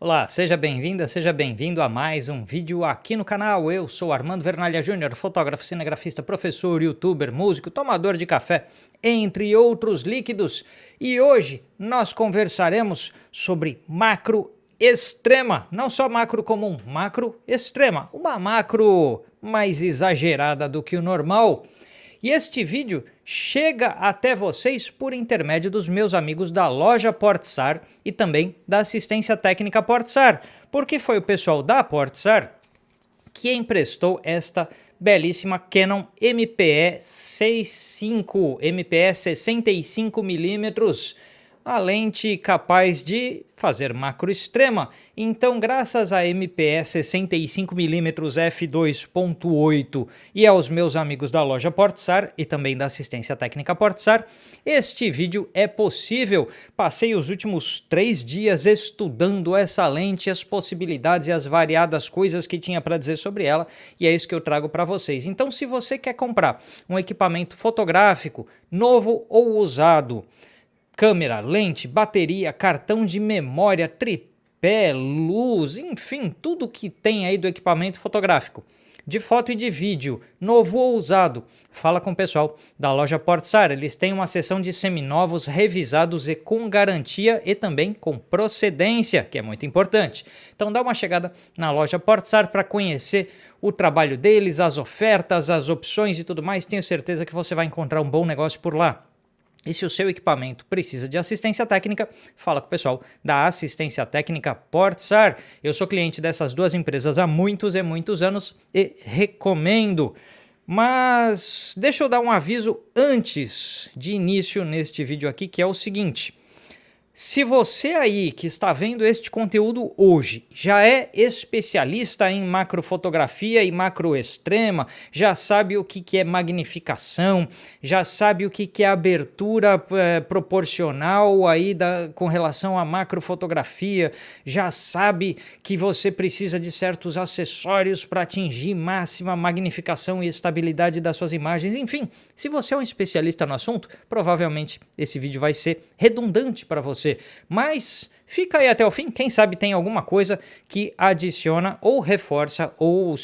Olá, seja bem-vinda, seja bem-vindo a mais um vídeo aqui no canal. Eu sou Armando Vernalha Júnior, fotógrafo, cinegrafista, professor, youtuber, músico, tomador de café, entre outros líquidos. E hoje nós conversaremos sobre macro extrema, não só macro comum, macro extrema, uma macro mais exagerada do que o normal. E este vídeo chega até vocês por intermédio dos meus amigos da loja Portsar e também da assistência técnica Portsar, porque foi o pessoal da Portsar que emprestou esta belíssima Canon MPE 65mm, a lente capaz de fazer macro extrema. Então, graças a MPE 65mm f2.8 e aos meus amigos da loja Portsar e também da assistência técnica Portsar, este vídeo é possível. Passei os últimos 3 dias estudando essa lente, as possibilidades e as variadas coisas que tinha para dizer sobre ela, e é isso que eu trago para vocês. Então, se você quer comprar um equipamento fotográfico novo ou usado, câmera, lente, bateria, cartão de memória, tripé, luz, enfim, tudo que tem aí do equipamento fotográfico, de foto e de vídeo, novo ou usado, fala com o pessoal da loja Portsar. Eles têm uma seção de seminovos revisados e com garantia e também com procedência, que é muito importante. Então dá uma chegada na loja Portsar para conhecer o trabalho deles, as ofertas, as opções e tudo mais. Tenho certeza que você vai encontrar um bom negócio por lá. E se o seu equipamento precisa de assistência técnica, fala com o pessoal da assistência técnica Portsar. Eu sou cliente dessas duas empresas há muitos e muitos anos e recomendo. Mas deixa eu dar um aviso antes de início neste vídeo aqui, que é o seguinte: se você aí que está vendo este conteúdo hoje já é especialista em macrofotografia e macro extrema, já sabe o que é magnificação, já sabe o que é abertura proporcional aí com relação à macrofotografia, já sabe que você precisa de certos acessórios para atingir máxima magnificação e estabilidade das suas imagens, enfim, se você é um especialista no assunto, provavelmente esse vídeo vai ser redundante para você. Mas fica aí até o fim, quem sabe tem alguma coisa que adiciona ou reforça ou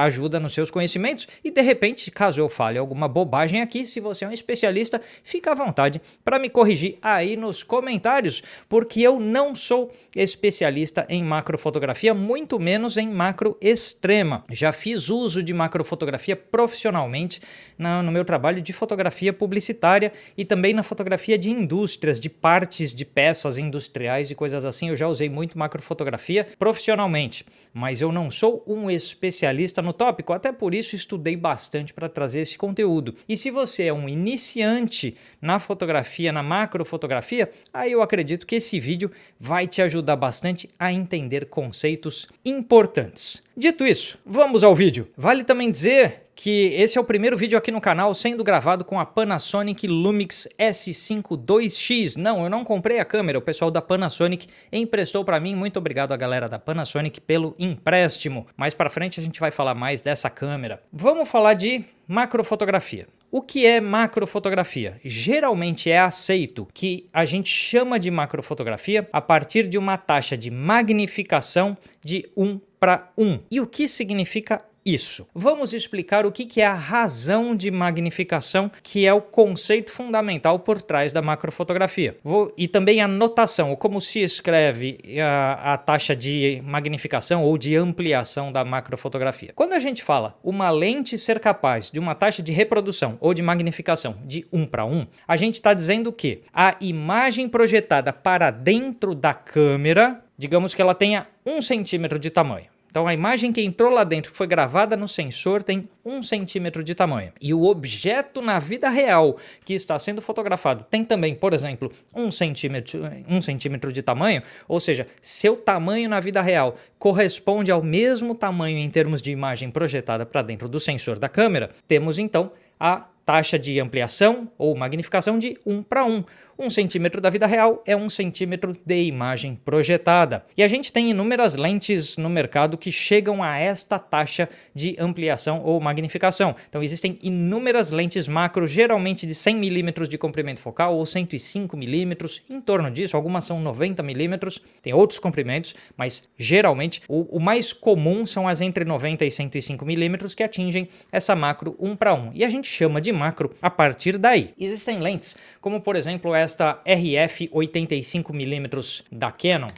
ajuda nos seus conhecimentos. E de repente, caso eu fale alguma bobagem aqui, se você é um especialista, fica à vontade para me corrigir aí nos comentários, porque eu não sou especialista em macrofotografia, muito menos em macro extrema. Já fiz uso de macrofotografia profissionalmente no meu trabalho de fotografia publicitária e também na fotografia de indústrias, de partes de peças industriais e coisas assim. Eu já usei muito macrofotografia profissionalmente, mas eu não sou um especialista no tópico, até por isso estudei bastante para trazer esse conteúdo. E se você é um iniciante na fotografia, na macrofotografia, aí eu acredito que esse vídeo vai te ajudar bastante a entender conceitos importantes. Dito isso, vamos ao vídeo. Vale também dizer que esse é o primeiro vídeo aqui no canal sendo gravado com a Panasonic Lumix S5 2X. Não, eu não comprei a câmera, o pessoal da Panasonic emprestou para mim. Muito obrigado à galera da Panasonic pelo empréstimo. Mais para frente a gente vai falar mais dessa câmera. Vamos falar de macrofotografia. O que é macrofotografia? Geralmente é aceito que a gente chama de macrofotografia a partir de uma taxa de magnificação de 1:1. E o que significa isso? Vamos explicar o que é a razão de magnificação, que é o conceito fundamental por trás da macrofotografia. E também a notação, como se escreve a taxa de magnificação ou de ampliação da macrofotografia. Quando a gente fala uma lente ser capaz de uma taxa de reprodução ou de magnificação de 1:1, a gente está dizendo que a imagem projetada para dentro da câmera, digamos que ela tenha 1 centímetro de tamanho. Então a imagem que entrou lá dentro, que foi gravada no sensor, tem 1 centímetro de tamanho. E o objeto na vida real que está sendo fotografado tem também, por exemplo, 1 centímetro de tamanho. Ou seja, seu tamanho na vida real corresponde ao mesmo tamanho em termos de imagem projetada para dentro do sensor da câmera. Temos então a taxa de ampliação ou magnificação de 1:1. 1 centímetro da vida real é 1 centímetro de imagem projetada. E a gente tem inúmeras lentes no mercado que chegam a esta taxa de ampliação ou magnificação. Então existem inúmeras lentes macro, geralmente de 100 milímetros de comprimento focal ou 105 milímetros, em torno disso. Algumas são 90 milímetros, tem outros comprimentos, mas geralmente o mais comum são as entre 90 e 105 milímetros que atingem essa macro 1:1. E a gente chama de macro a partir daí. Existem lentes, como por exemplo esta RF 85mm da Canon,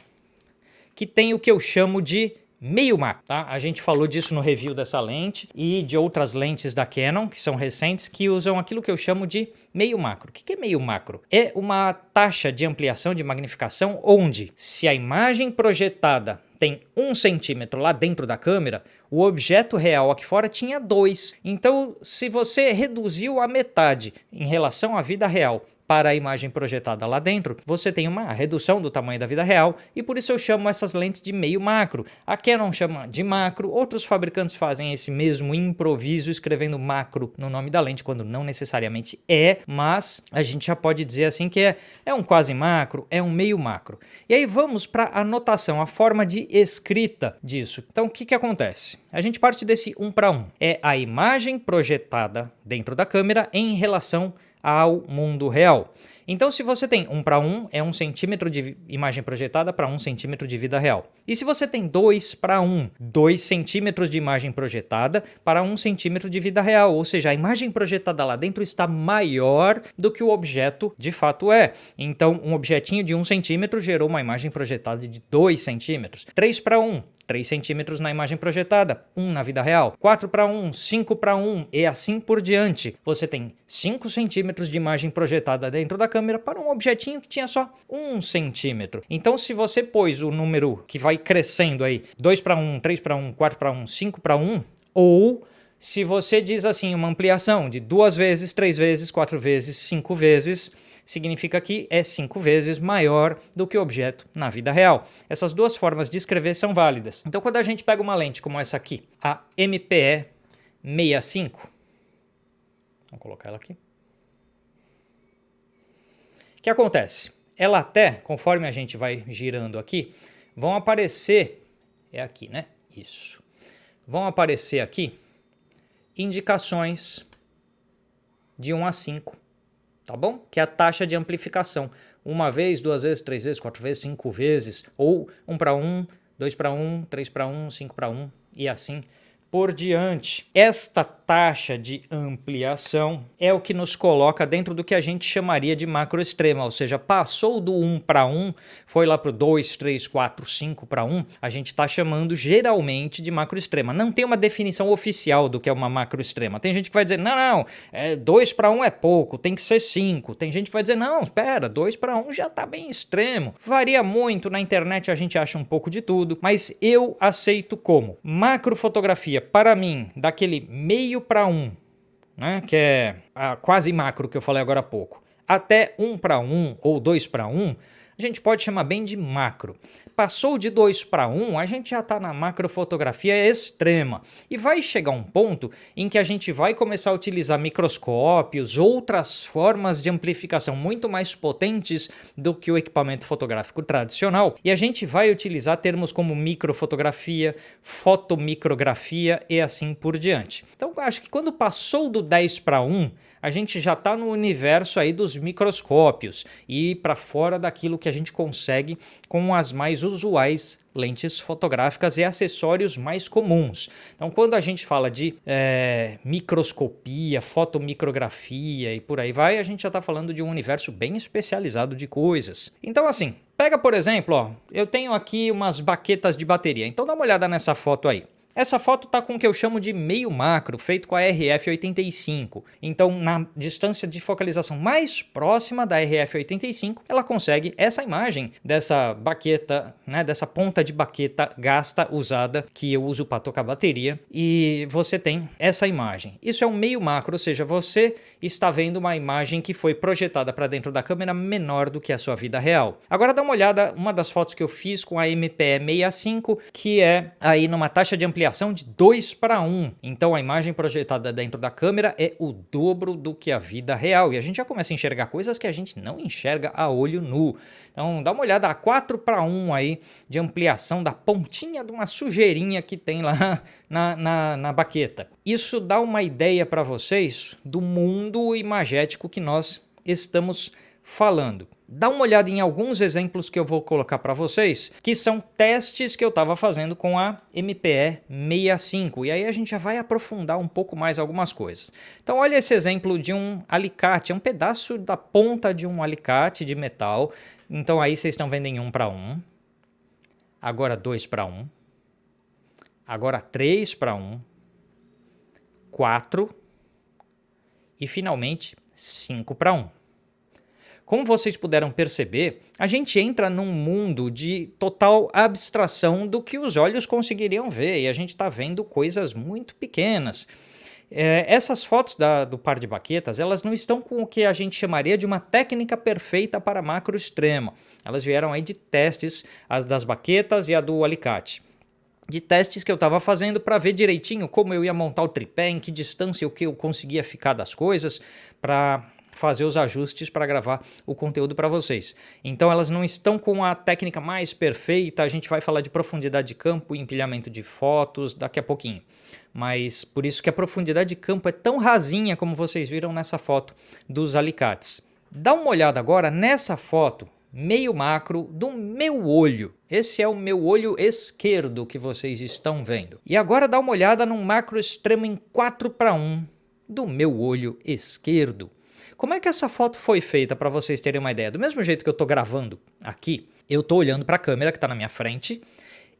que tem o que eu chamo de meio macro, tá? A gente falou disso no review dessa lente e de outras lentes da Canon, que são recentes, que usam aquilo que eu chamo de meio macro. O que é meio macro? É uma taxa de ampliação, de magnificação, onde se a imagem projetada tem 1 centímetro lá dentro da câmera, o objeto real aqui fora tinha 2. Então, se você reduziu a metade em relação à vida real para a imagem projetada lá dentro, você tem uma redução do tamanho da vida real e por isso eu chamo essas lentes de meio macro. A Canon chama de macro, outros fabricantes fazem esse mesmo improviso escrevendo macro no nome da lente quando não necessariamente é, mas a gente já pode dizer assim que é um quase macro, é um meio macro. E aí vamos para a notação, a forma de escrita disso. Então o que acontece? A gente parte desse 1:1. É a imagem projetada dentro da câmera em relação ao mundo real. Então, se você tem 1:1, é 1 centímetro de imagem projetada para 1 centímetro de vida real. E se você tem 2:1, 2 centímetros de imagem projetada para 1 centímetro de vida real. Ou seja, a imagem projetada lá dentro está maior do que o objeto de fato é. Então, um objetinho de 1 centímetro gerou uma imagem projetada de 2 centímetros. 3:1. 3 centímetros na imagem projetada, 1 na vida real, 4:1, 5:1 e assim por diante. Você tem 5 centímetros de imagem projetada dentro da câmera para um objetinho que tinha só 1 centímetro. Então, se você pôs o número que vai crescendo aí, 2:1, 3:1, 4:1, 5:1, ou se você diz assim, uma ampliação de 2 vezes, 3 vezes, 4 vezes, 5 vezes, significa que é 5 vezes maior do que o objeto na vida real. Essas duas formas de escrever são válidas. Então, quando a gente pega uma lente como essa aqui, a MPE 65, vamos colocar ela aqui. O que acontece? Ela até, conforme a gente vai girando aqui, vão aparecer, é aqui, né? Isso. Vão aparecer aqui indicações de 1 a 5. Tá bom? Que é a taxa de amplificação. 1 vez, 2 vezes, 3 vezes, 4 vezes, 5 vezes. Ou 1:1, 2:1, 3:1, 5:1 e assim por diante. Esta taxa de ampliação é o que nos coloca dentro do que a gente chamaria de macro extrema, ou seja, passou do 1:1, foi lá para o 2, 3, 4, 5:1, a gente está chamando geralmente de macro extrema. Não tem uma definição oficial do que é uma macro extrema. Tem gente que vai dizer, não, 2:1 é pouco, tem que ser 5. Tem gente que vai dizer, não, espera, 2:1 já está bem extremo. Varia muito, na internet a gente acha um pouco de tudo, mas eu aceito como macrofotografia, para mim, daquele meio para 1, né, que é a quase macro que eu falei agora há pouco, até 1:1 ou 2:1, a gente pode chamar bem de macro. Passou de 2:1, a gente já está na macrofotografia extrema. E vai chegar um ponto em que a gente vai começar a utilizar microscópios, outras formas de amplificação muito mais potentes do que o equipamento fotográfico tradicional. E a gente vai utilizar termos como microfotografia, fotomicrografia e assim por diante. Então, acho que quando passou do 10:1, a gente já está no universo aí dos microscópios e para fora daquilo que a gente consegue com as mais usuais lentes fotográficas e acessórios mais comuns. Então, quando a gente fala de microscopia, fotomicrografia e por aí vai, a gente já está falando de um universo bem especializado de coisas. Então, assim, pega por exemplo, ó, eu tenho aqui umas baquetas de bateria. Então, dá uma olhada nessa foto aí. Essa foto está com o que eu chamo de meio macro, feito com a RF85. Então, na distância de focalização mais próxima da RF85, ela consegue essa imagem dessa baqueta, né, dessa ponta de baqueta gasta, usada, que eu uso para tocar bateria, e você tem essa imagem. Isso é um meio macro, ou seja, você está vendo uma imagem que foi projetada para dentro da câmera menor do que a sua vida real. Agora dá uma olhada, uma das fotos que eu fiz com a MPE 65, que é aí numa taxa de ampliação ampliação de 2:1. Então a imagem projetada dentro da câmera é o dobro do que a vida real. E a gente já começa a enxergar coisas que a gente não enxerga a olho nu. Então dá uma olhada, a 4:1 aí de ampliação da pontinha de uma sujeirinha que tem lá na baqueta. Isso dá uma ideia para vocês do mundo imagético que nós estamos falando. Dá uma olhada em alguns exemplos que eu vou colocar para vocês, que são testes que eu estava fazendo com a MPE 65. E aí a gente já vai aprofundar um pouco mais algumas coisas. Então olha esse exemplo de um alicate, é um pedaço da ponta de um alicate de metal. Então aí vocês estão vendo em 1:1, agora 2:1, agora 3:1, 4 e finalmente 5:1. Como vocês puderam perceber, a gente entra num mundo de total abstração do que os olhos conseguiriam ver, e a gente está vendo coisas muito pequenas. Essas fotos do par de baquetas, elas não estão com o que a gente chamaria de uma técnica perfeita para macro extrema. Elas vieram aí de testes, as das baquetas e a do alicate. De testes que eu estava fazendo para ver direitinho como eu ia montar o tripé, em que distância o que eu conseguia ficar das coisas, para fazer os ajustes para gravar o conteúdo para vocês. Então elas não estão com a técnica mais perfeita, a gente vai falar de profundidade de campo e empilhamento de fotos daqui a pouquinho. Mas por isso que a profundidade de campo é tão rasinha como vocês viram nessa foto dos alicates. Dá uma olhada agora nessa foto, meio macro, do meu olho. Esse é o meu olho esquerdo que vocês estão vendo. E agora dá uma olhada num macro extremo em 4:1 do meu olho esquerdo. Como é que essa foto foi feita para vocês terem uma ideia? Do mesmo jeito que eu estou gravando aqui, eu estou olhando para a câmera que está na minha frente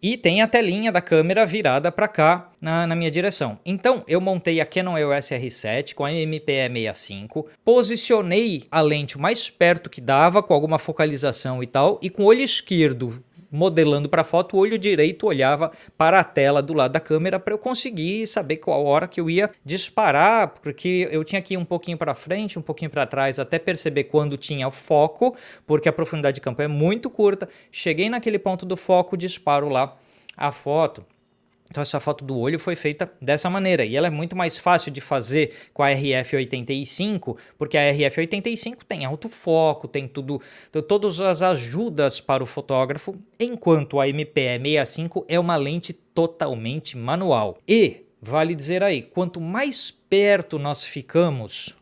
e tem a telinha da câmera virada para cá na minha direção. Então eu montei a Canon EOS R7 com a MPE 65, posicionei a lente o mais perto que dava com alguma focalização e tal, e com o olho esquerdo modelando para a foto, o olho direito olhava para a tela do lado da câmera para eu conseguir saber qual hora que eu ia disparar, porque eu tinha que ir um pouquinho para frente, um pouquinho para trás, até perceber quando tinha o foco, porque a profundidade de campo é muito curta. Cheguei naquele ponto do foco, disparo lá a foto. Então essa foto do olho foi feita dessa maneira, e ela é muito mais fácil de fazer com a RF85, porque a RF85 tem autofoco, tem tudo, todas as ajudas para o fotógrafo, enquanto a MPE 65 é uma lente totalmente manual. E, vale dizer aí, quanto mais perto nós ficamos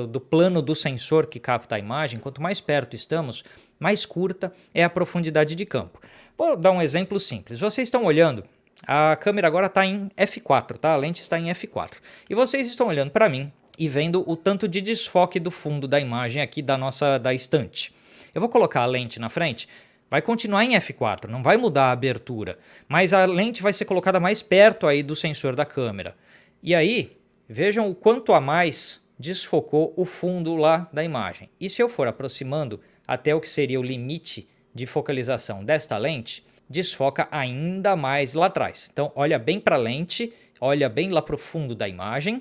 do plano do sensor que capta a imagem, quanto mais perto estamos, mais curta é a profundidade de campo. Vou dar um exemplo simples. Vocês estão olhando, a câmera agora está em f4, tá? A lente está em f4. E vocês estão olhando para mim e vendo o tanto de desfoque do fundo da imagem aqui da estante. Eu vou colocar a lente na frente, vai continuar em f4, não vai mudar a abertura, mas a lente vai ser colocada mais perto aí do sensor da câmera. E aí, vejam o quanto a mais desfocou o fundo lá da imagem. E se eu for aproximando até o que seria o limite de focalização desta lente, desfoca ainda mais lá atrás. Então olha bem para a lente, olha bem lá para o fundo da imagem.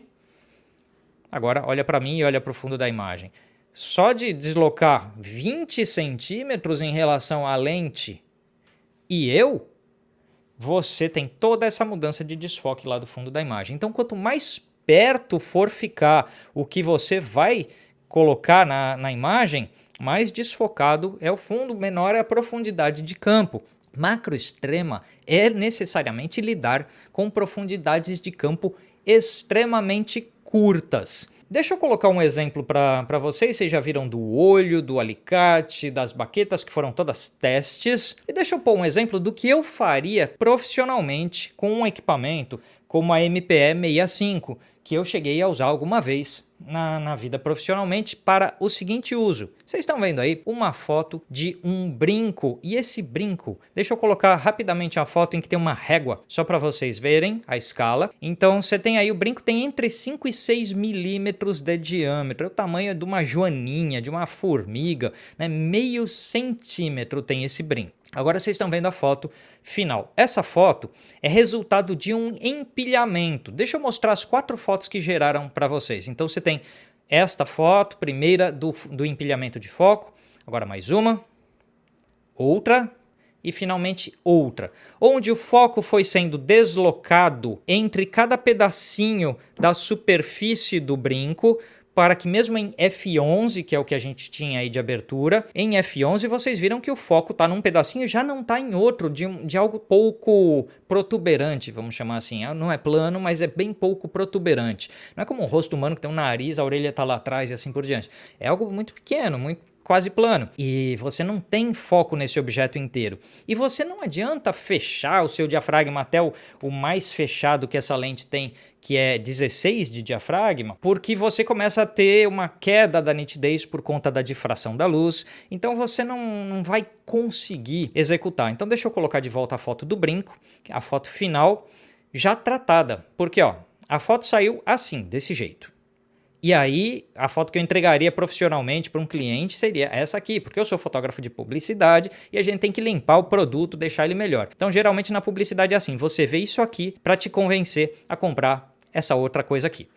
Agora olha para mim e olha para o fundo da imagem. Só de deslocar 20 centímetros em relação à lente e você tem toda essa mudança de desfoque lá do fundo da imagem. Então quanto mais perto for ficar o que você vai colocar na imagem, mais desfocado é o fundo, menor é a profundidade de campo. Macro extrema é necessariamente lidar com profundidades de campo extremamente curtas. Deixa eu colocar um exemplo para vocês. Vocês já viram do olho, do alicate, das baquetas, que foram todas testes. E deixa eu pôr um exemplo do que eu faria profissionalmente com um equipamento como a MPE 65, que eu cheguei a usar alguma vez na vida profissionalmente para o seguinte uso. Vocês estão vendo aí uma foto de um brinco, e esse brinco, deixa eu colocar rapidamente a foto em que tem uma régua, só para vocês verem a escala. Então você tem aí, o brinco tem entre 5 e 6 milímetros de diâmetro, é o tamanho de uma joaninha, de uma formiga, né? Meio centímetro tem esse brinco. Agora vocês estão vendo a foto final. Essa foto é resultado de um empilhamento. Deixa eu mostrar as 4 fotos que geraram para vocês. Então você tem esta foto, primeira do empilhamento de foco. Agora mais uma, outra, e finalmente outra, onde o foco foi sendo deslocado entre cada pedacinho da superfície do brinco, para que mesmo em F11, que é o que a gente tinha aí de abertura, em F11 vocês viram que o foco está num pedacinho e já não está em outro, de algo pouco protuberante, vamos chamar assim. Não é plano, mas é bem pouco protuberante. Não é como um rosto humano que tem um nariz, a orelha está lá atrás e assim por diante. É algo muito pequeno, muito quase plano. E você não tem foco nesse objeto inteiro. E você não adianta fechar o seu diafragma até o mais fechado que essa lente tem, que é 16 de diafragma, porque você começa a ter uma queda da nitidez por conta da difração da luz, então você não vai conseguir executar. Então deixa eu colocar de volta a foto do brinco, a foto final já tratada, porque ó, a foto saiu assim, desse jeito. E aí, a foto que eu entregaria profissionalmente para um cliente seria essa aqui, porque eu sou fotógrafo de publicidade e a gente tem que limpar o produto, deixar ele melhor. Então, geralmente na publicidade é assim, você vê isso aqui para te convencer a comprar essa outra coisa aqui.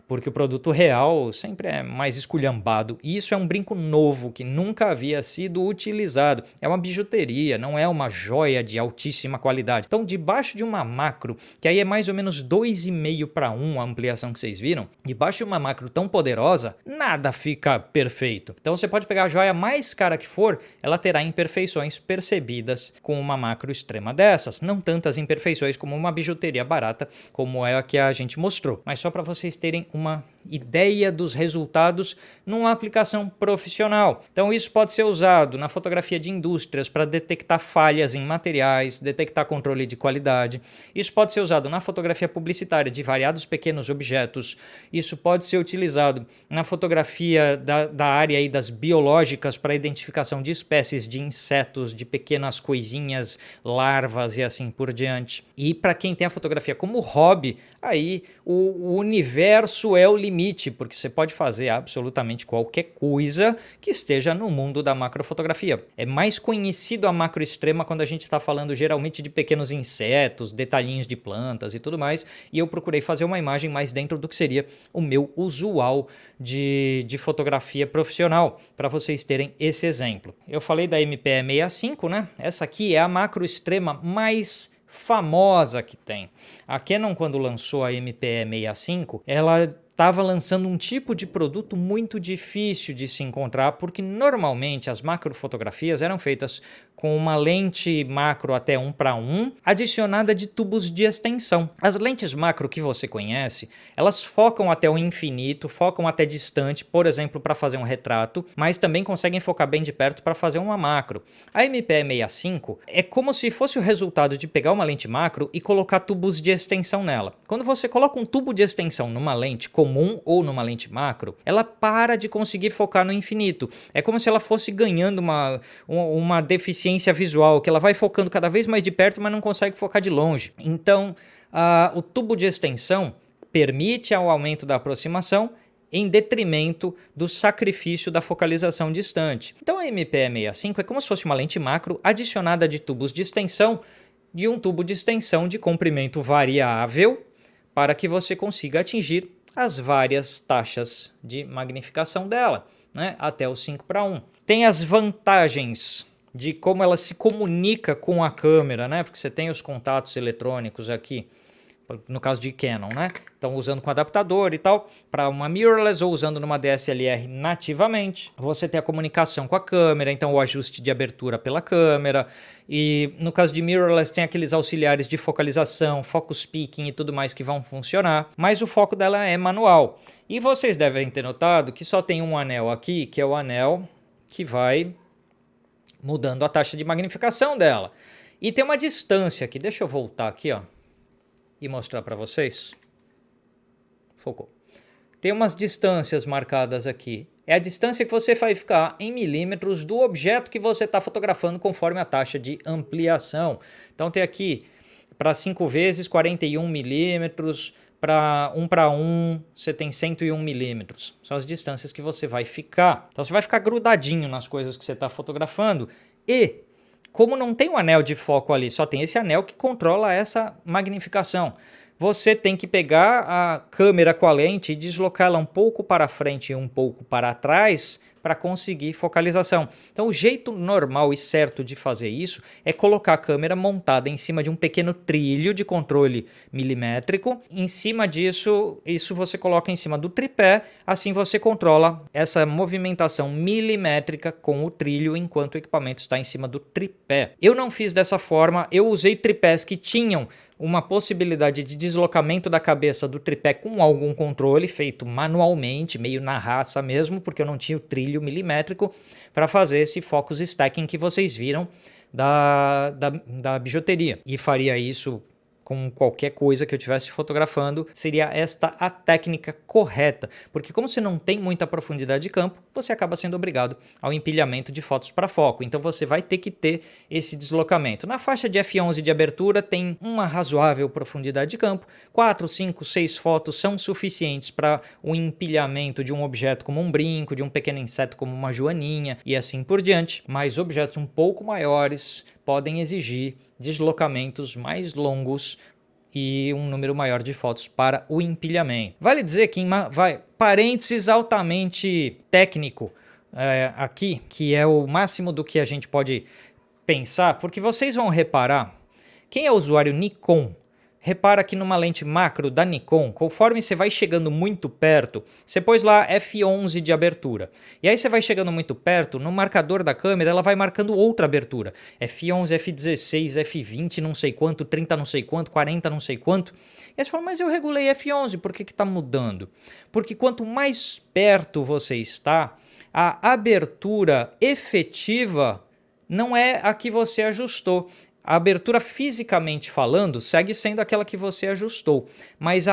Porque o produto real sempre é mais esculhambado. E isso é um brinco novo que nunca havia sido utilizado. É uma bijuteria, não é uma joia de altíssima qualidade. Então, debaixo de uma macro, que aí é mais ou menos 2,5 para 1 a ampliação que vocês viram, debaixo de uma macro tão poderosa, nada fica perfeito. Então, você pode pegar a joia mais cara que for, ela terá imperfeições percebidas com uma macro extrema dessas. Não tantas imperfeições como uma bijuteria barata, como é a que a gente mostrou. Mas só para vocês terem uma ideia dos resultados numa aplicação profissional. Então isso pode ser usado na fotografia de indústrias para detectar falhas em materiais, detectar controle de qualidade. Isso pode ser usado na fotografia publicitária de variados pequenos objetos. Isso pode ser utilizado na fotografia da área aí das biológicas para identificação de espécies de insetos, de pequenas coisinhas, larvas e assim por diante. E para quem tem a fotografia como hobby, aí o universo é o limite, porque você pode fazer absolutamente qualquer coisa que esteja no mundo da macrofotografia. É mais conhecido a macro extrema quando a gente está falando geralmente de pequenos insetos, detalhinhos de plantas e tudo mais, e eu procurei fazer uma imagem mais dentro do que seria o meu usual de fotografia profissional, para vocês terem esse exemplo. Eu falei da MPE65, né? Essa aqui é a macro extrema mais famosa que tem. A Canon, quando lançou a MPE65, ela estava lançando um tipo de produto muito difícil de se encontrar, porque normalmente as macrofotografias eram feitas com uma lente macro até 1:1, adicionada de tubos de extensão. As lentes macro que você conhece, elas focam até o infinito, focam até distante, por exemplo, para fazer um retrato, mas também conseguem focar bem de perto para fazer uma macro. A MPE65 é como se fosse o resultado de pegar uma lente macro e colocar tubos de extensão nela. Quando você coloca um tubo de extensão numa lente comum ou numa lente macro, ela para de conseguir focar no infinito. É como se ela fosse ganhando uma deficiência visual, que ela vai focando cada vez mais de perto, mas não consegue focar de longe. Então, o tubo de extensão permite o aumento da aproximação em detrimento do sacrifício da focalização distante. Então, a MPE65 é como se fosse uma lente macro adicionada de tubos de extensão, de um tubo de extensão de comprimento variável, para que você consiga atingir as várias taxas de magnificação dela, né? Até o 5:1. Tem as vantagens de como ela se comunica com a câmera, né? Porque você tem os contatos eletrônicos aqui, no caso de Canon, né? Então usando com adaptador e tal, para uma mirrorless ou usando numa DSLR nativamente. Você tem a comunicação com a câmera, então o ajuste de abertura pela câmera. E no caso de mirrorless tem aqueles auxiliares de focalização, focus peaking e tudo mais que vão funcionar, mas o foco dela é manual. E vocês devem ter notado que só tem um anel aqui, que é o anel que vai mudando a taxa de magnificação dela. E tem uma distância aqui, deixa eu voltar aqui, ó, e mostrar para vocês. Focou. Tem umas distâncias marcadas aqui. É a distância que você vai ficar em milímetros do objeto que você está fotografando conforme a taxa de ampliação. Então tem aqui para 5 vezes 41 milímetros, para 1:1 você tem 101 milímetros. São as distâncias que você vai ficar. Então você vai ficar grudadinho nas coisas que você está fotografando. E como não tem um anel de foco ali, só tem esse anel que controla essa magnificação. Você tem que pegar a câmera com a lente e deslocá-la um pouco para frente e um pouco para trás para conseguir focalização. Então o jeito normal e certo de fazer isso é colocar a câmera montada em cima de um pequeno trilho de controle milimétrico. Em cima disso, isso você coloca em cima do tripé, assim você controla essa movimentação milimétrica com o trilho enquanto o equipamento está em cima do tripé. Eu não fiz dessa forma, eu usei tripés que tinham uma possibilidade de deslocamento da cabeça do tripé com algum controle feito manualmente, meio na raça mesmo, porque eu não tinha o trilho milimétrico para fazer esse focus stacking que vocês viram da bijuteria. E faria isso com qualquer coisa que eu estivesse fotografando, seria esta a técnica correta, porque como você não tem muita profundidade de campo, você acaba sendo obrigado ao empilhamento de fotos para foco, então você vai ter que ter esse deslocamento. Na faixa de f11 de abertura tem uma razoável profundidade de campo, 4, 5, 6 fotos são suficientes para o empilhamento de um objeto como um brinco, de um pequeno inseto como uma joaninha e assim por diante, mas objetos um pouco maiores podem exigir deslocamentos mais longos e um número maior de fotos para o empilhamento. Vale dizer que parênteses altamente técnico aqui, que é o máximo do que a gente pode pensar, porque vocês vão reparar, quem é usuário Nikon, repara que numa lente macro da Nikon, conforme você vai chegando muito perto, você pôs lá f11 de abertura. E aí você vai chegando muito perto, no marcador da câmera ela vai marcando outra abertura. f11, f16, f20 não sei quanto, 30 não sei quanto, 40 não sei quanto. E aí você fala, mas eu regulei f11, por que está mudando? Porque quanto mais perto você está, a abertura efetiva não é a que você ajustou. A abertura fisicamente falando segue sendo aquela que você ajustou, mas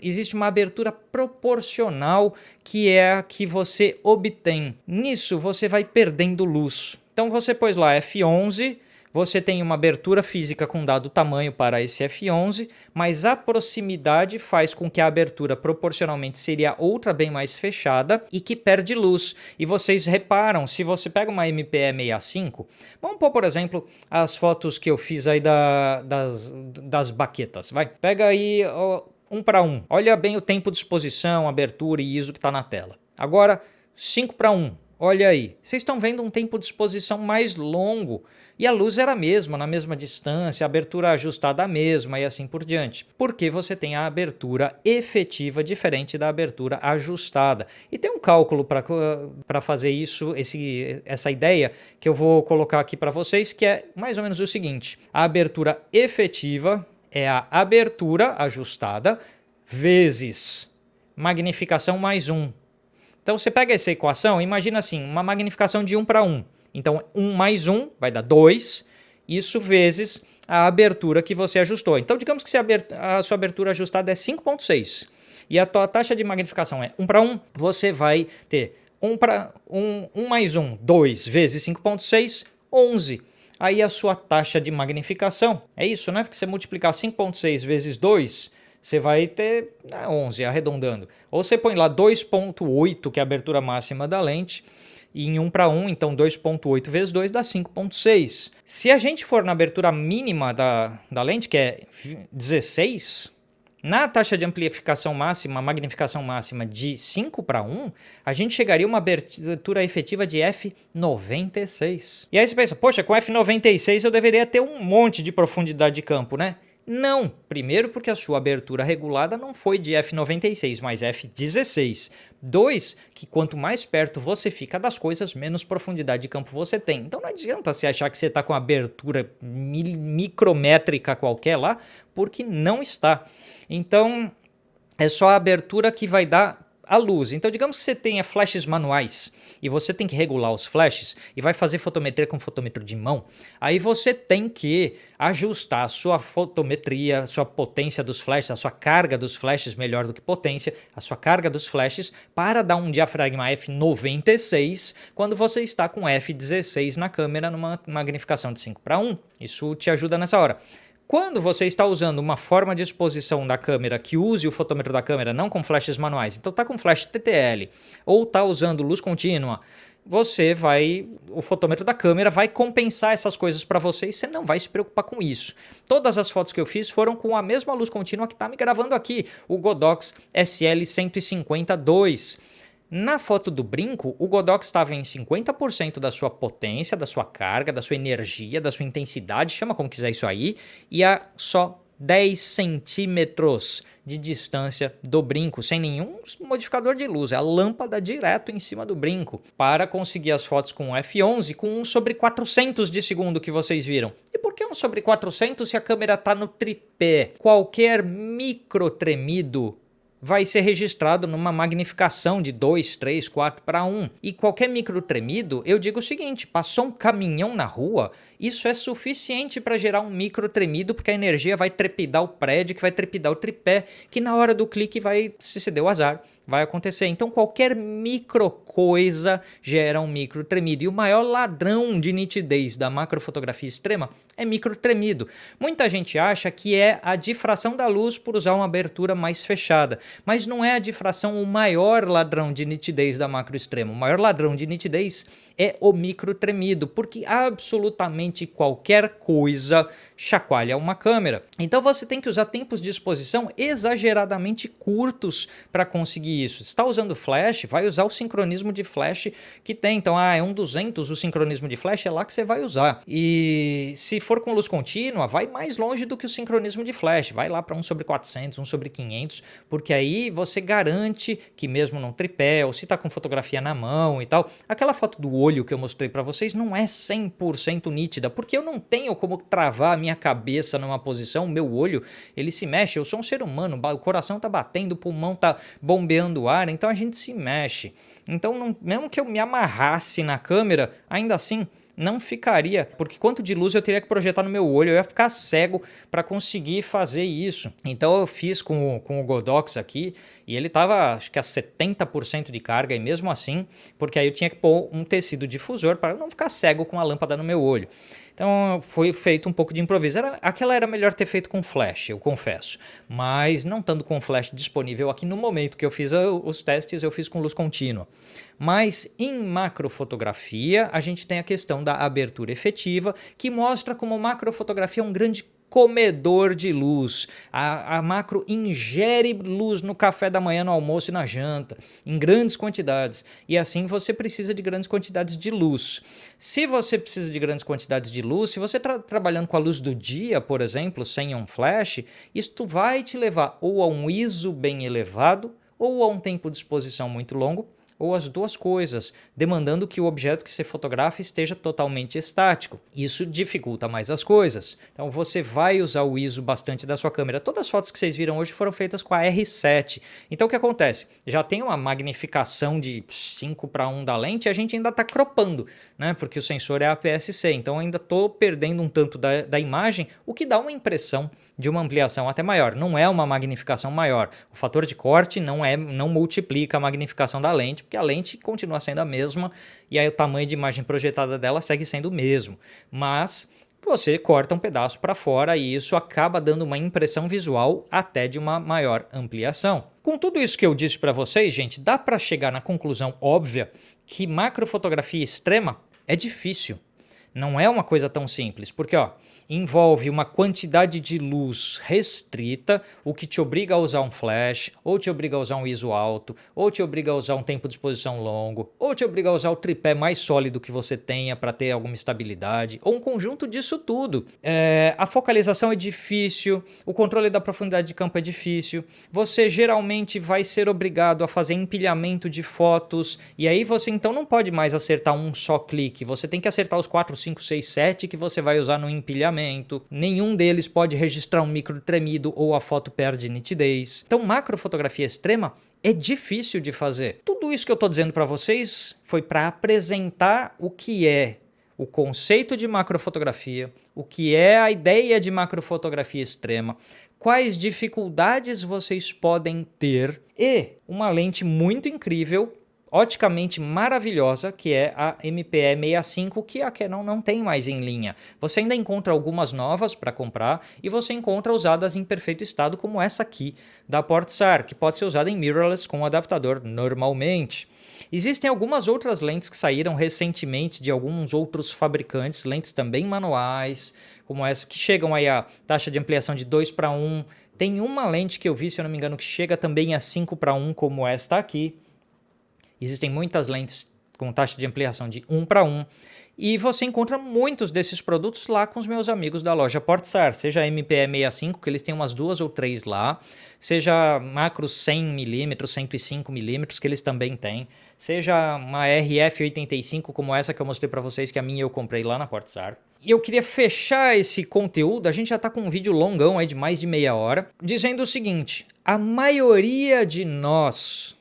existe uma abertura proporcional que é a que você obtém. Nisso você vai perdendo luz. Então você pôs lá f11, você tem uma abertura física com dado tamanho para esse f11, mas a proximidade faz com que a abertura proporcionalmente seria outra bem mais fechada e que perde luz. E vocês reparam, se você pega uma MPE 65, vamos pôr, por exemplo, as fotos que eu fiz aí das baquetas, vai. Pega aí 1 para 1, olha bem o tempo de exposição, abertura e ISO que está na tela. Agora 5 para 1, olha aí, vocês estão vendo um tempo de exposição mais longo. E a luz era a mesma, na mesma distância, a abertura ajustada a mesma e assim por diante. Porque você tem a abertura efetiva diferente da abertura ajustada. E tem um cálculo para fazer isso, essa ideia que eu vou colocar aqui para vocês, que é mais ou menos o seguinte. A abertura efetiva é a abertura ajustada vezes magnificação mais 1. Então você pega essa equação, imagina assim, uma magnificação de 1 para 1. Então, 1 mais 1 vai dar 2, isso vezes a abertura que você ajustou. Então, digamos que a sua abertura ajustada é 5.6 e a tua taxa de magnificação é 1 para 1, você vai ter 1 mais 1, 2 vezes 5.6, 11. Aí a sua taxa de magnificação é isso, né? Porque você multiplicar 5.6 vezes 2, você vai ter 11, arredondando. Ou você põe lá 2.8, que é a abertura máxima da lente, e em 1 para 1, então 2.8 vezes 2 dá 5.6. Se a gente for na abertura mínima da lente, que é 16, na taxa de amplificação máxima, magnificação máxima de 5 para 1, a gente chegaria a uma abertura efetiva de f96. E aí você pensa, poxa, com f96 eu deveria ter um monte de profundidade de campo, né? Não, primeiro porque a sua abertura regulada não foi de f96, mas f16. 2, que quanto mais perto você fica das coisas, menos profundidade de campo você tem. Então não adianta você achar que você está com abertura micrométrica qualquer lá, porque não está. Então é só a abertura que vai dar a luz. Então digamos que você tenha flashes manuais e você tem que regular os flashes e vai fazer fotometria com fotômetro de mão, aí você tem que ajustar a sua fotometria, a sua potência dos flashes, a sua carga dos flashes, melhor do que potência, a sua carga dos flashes para dar um diafragma f96 quando você está com f16 na câmera numa magnificação de 5 para 1. Isso te ajuda nessa hora. Quando você está usando uma forma de exposição da câmera que use o fotômetro da câmera não com flashes manuais, então está com flash TTL ou está usando luz contínua, o fotômetro da câmera vai compensar essas coisas para você e você não vai se preocupar com isso. Todas as fotos que eu fiz foram com a mesma luz contínua que está me gravando aqui, o Godox SL150-2. Na foto do brinco, o Godox estava em 50% da sua potência, da sua carga, da sua energia, da sua intensidade, chama como quiser isso aí, e a só 10 centímetros de distância do brinco, sem nenhum modificador de luz, é a lâmpada direto em cima do brinco, para conseguir as fotos com o f11 com 1/400 de segundo que vocês viram. E por que 1/400 se a câmera está no tripé? Qualquer micro tremido vai ser registrado numa magnificação de 2, 3, 4:1. E qualquer micro tremido, eu digo o seguinte, passou um caminhão na rua, isso é suficiente para gerar um micro tremido, porque a energia vai trepidar o prédio, que vai trepidar o tripé, que na hora do clique vai, se você deu azar, vai acontecer. Então qualquer micro coisa gera um micro tremido. E o maior ladrão de nitidez da macrofotografia extrema é micro tremido. Muita gente acha que é a difração da luz por usar uma abertura mais fechada, mas não é a difração o maior ladrão de nitidez da macro extrema. O maior ladrão de nitidez é o micro tremido, porque absolutamente qualquer coisa chacoalha uma câmera. Então você tem que usar tempos de exposição exageradamente curtos para conseguir isso. Se está usando flash, vai usar o sincronismo de flash que tem. Então, é 1/200 o sincronismo de flash, é lá que você vai usar. E se for com luz contínua, vai mais longe do que o sincronismo de flash. Vai lá para 1/400, 1/500, porque aí você garante que mesmo num tripé, ou se está com fotografia na mão e tal, aquela foto do olho que eu mostrei para vocês não é 100% nítida, porque eu não tenho como travar a minha cabeça numa posição, o meu olho, ele se mexe, eu sou um ser humano, o coração tá batendo, o pulmão tá bombeando ar, então a gente se mexe. Então, mesmo que eu me amarrasse na câmera, ainda assim não ficaria, porque quanto de luz eu teria que projetar no meu olho, eu ia ficar cego para conseguir fazer isso. Então eu fiz com o Godox aqui, e ele estava acho que a 70% de carga, e mesmo assim, porque aí eu tinha que pôr um tecido difusor para não ficar cego com a lâmpada no meu olho. Então foi feito um pouco de improviso. Aquela era melhor ter feito com flash, eu confesso. Mas não estando com flash disponível aqui no momento que eu fiz os testes, eu fiz com luz contínua. Mas em macrofotografia, a gente tem a questão da abertura efetiva, que mostra como macrofotografia é um grande comedor de luz. A macro ingere luz no café da manhã, no almoço e na janta, em grandes quantidades. E assim você precisa de grandes quantidades de luz. Se você precisa de grandes quantidades de luz, se você está trabalhando com a luz do dia, por exemplo, sem um flash, isto vai te levar ou a um ISO bem elevado, ou a um tempo de exposição muito longo, ou as duas coisas, demandando que o objeto que você fotografa esteja totalmente estático. Isso dificulta mais as coisas. Então você vai usar o ISO bastante da sua câmera. Todas as fotos que vocês viram hoje foram feitas com a R7. Então o que acontece? Já tem uma magnificação de 5:1 da lente e a gente ainda está cropando, né? Porque o sensor é APS-C. Então ainda estou perdendo um tanto da imagem, o que dá uma impressão de uma ampliação até maior. Não é uma magnificação maior. O fator de corte não multiplica a magnificação da lente, porque a lente continua sendo a mesma e aí o tamanho de imagem projetada dela segue sendo o mesmo. Mas você corta um pedaço para fora e isso acaba dando uma impressão visual até de uma maior ampliação. Com tudo isso que eu disse para vocês, gente, dá para chegar na conclusão óbvia que macrofotografia extrema é difícil. Não é uma coisa tão simples, porque envolve uma quantidade de luz restrita, o que te obriga a usar um flash, ou te obriga a usar um ISO alto, ou te obriga a usar um tempo de exposição longo, ou te obriga a usar o tripé mais sólido que você tenha para ter alguma estabilidade, ou um conjunto disso tudo. A focalização é difícil, o controle da profundidade de campo é difícil, você geralmente vai ser obrigado a fazer empilhamento de fotos, e aí você então não pode mais acertar um só clique, você tem que acertar os 4, 5, 6, 7 que você vai usar no empilhamento. Nenhum deles pode registrar um micro tremido ou a foto perde nitidez. Então macrofotografia extrema é difícil de fazer. Tudo isso que eu estou dizendo para vocês foi para apresentar o que é o conceito de macrofotografia, o que é a ideia de macrofotografia extrema, quais dificuldades vocês podem ter e uma lente muito incrível, oticamente maravilhosa, que é a MPE65, que a Canon não tem mais em linha. Você ainda encontra algumas novas para comprar e você encontra usadas em perfeito estado, como essa aqui da Portsar, que pode ser usada em mirrorless com adaptador normalmente. Existem algumas outras lentes que saíram recentemente de alguns outros fabricantes, lentes também manuais, como essa, que chegam aí a taxa de ampliação de 2:1. Tem uma lente que eu vi, se eu não me engano, que chega também a 5:1, como esta aqui. Existem muitas lentes com taxa de ampliação de 1 para 1, e você encontra muitos desses produtos lá com os meus amigos da loja PortSar, seja a MPE65, que eles têm umas 2 ou 3 lá, seja macro 100mm, 105mm, que eles também têm, seja uma RF85 como essa que eu mostrei para vocês, que a minha eu comprei lá na PortSar. E eu queria fechar esse conteúdo, a gente já está com um vídeo longão aí de mais de meia hora, dizendo o seguinte: a maioria de nós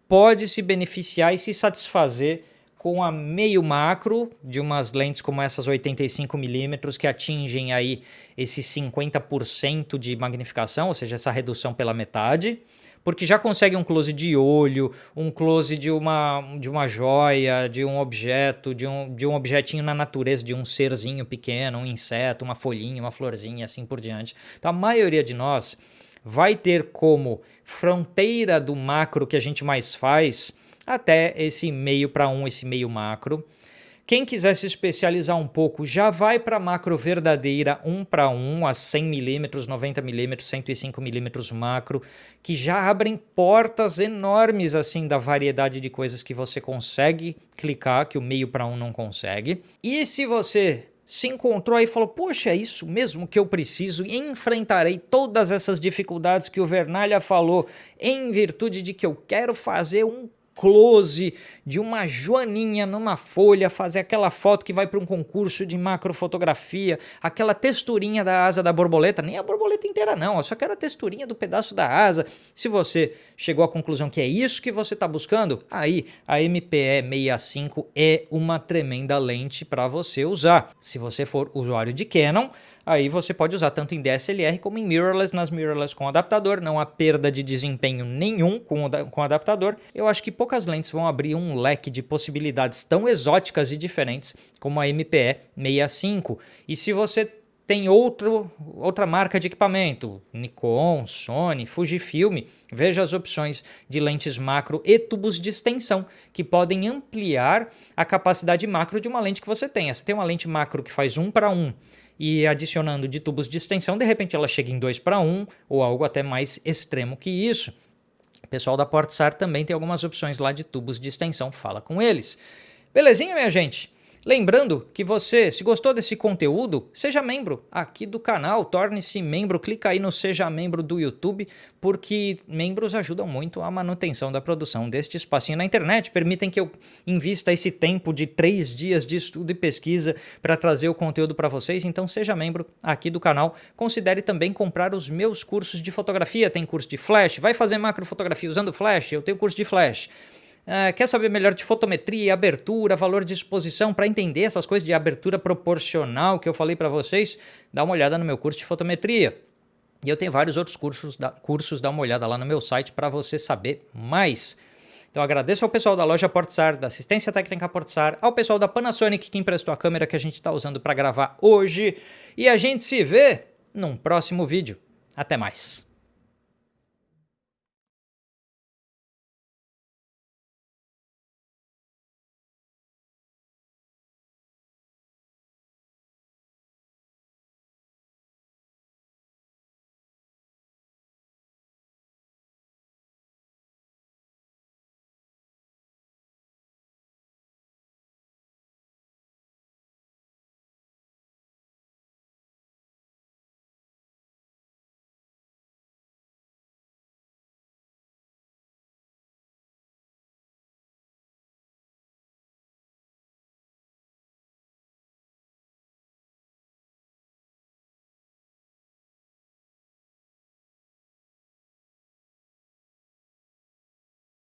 pode se beneficiar e se satisfazer com a meio macro de umas lentes como essas 85mm que atingem aí esses 50% de magnificação, ou seja, essa redução pela metade, porque já consegue um close de olho, um close de uma joia, de um objeto, de um objetinho na natureza, de um serzinho pequeno, um inseto, uma folhinha, uma florzinha, assim por diante. Então a maioria de nós vai ter como fronteira do macro que a gente mais faz até esse meio para 1, esse meio macro. Quem quiser se especializar um pouco já vai para a macro verdadeira 1 para 1, a 100mm, 90mm, 105mm macro, que já abrem portas enormes assim da variedade de coisas que você consegue clicar, que o meio para 1 não consegue. E se você se encontrou aí e falou, poxa, é isso mesmo que eu preciso e enfrentarei todas essas dificuldades que o Vernalha falou em virtude de que eu quero fazer um close de uma joaninha numa folha, fazer aquela foto que vai para um concurso de macrofotografia, aquela texturinha da asa da borboleta, nem a borboleta inteira não, eu só quero a texturinha do pedaço da asa. Se você chegou à conclusão que é isso que você está buscando, aí a MPE65 é uma tremenda lente para você usar. Se você for usuário de Canon, aí você pode usar tanto em DSLR como em mirrorless, nas mirrorless com adaptador, não há perda de desempenho nenhum com adaptador. Eu acho que poucas lentes vão abrir um leque de possibilidades tão exóticas e diferentes como a MPE65. E se você tem outra marca de equipamento, Nikon, Sony, Fujifilm, veja as opções de lentes macro e tubos de extensão, que podem ampliar a capacidade macro de uma lente que você tenha. Você tem uma lente macro que faz 1 para 1, e adicionando de tubos de extensão, de repente ela chega em 2 para 1 ou algo até mais extremo que isso. O pessoal da PortSar também tem algumas opções lá de tubos de extensão, fala com eles. Belezinha, minha gente? Lembrando que você, se gostou desse conteúdo, seja membro aqui do canal, torne-se membro, clica aí no Seja Membro do YouTube, porque membros ajudam muito a manutenção da produção deste espacinho na internet, permitem que eu invista esse tempo de 3 dias de estudo e pesquisa para trazer o conteúdo para vocês, então seja membro aqui do canal. Considere também comprar os meus cursos de fotografia, tem curso de flash, vai fazer macrofotografia usando flash, eu tenho curso de flash. Quer saber melhor de fotometria, abertura, valor de exposição, para entender essas coisas de abertura proporcional que eu falei para vocês? Dá uma olhada no meu curso de fotometria. E eu tenho vários outros cursos, dá uma olhada lá no meu site para você saber mais. Então agradeço ao pessoal da loja PortSar, da assistência técnica PortSar, ao pessoal da Panasonic que emprestou a câmera que a gente está usando para gravar hoje. E a gente se vê num próximo vídeo. Até mais!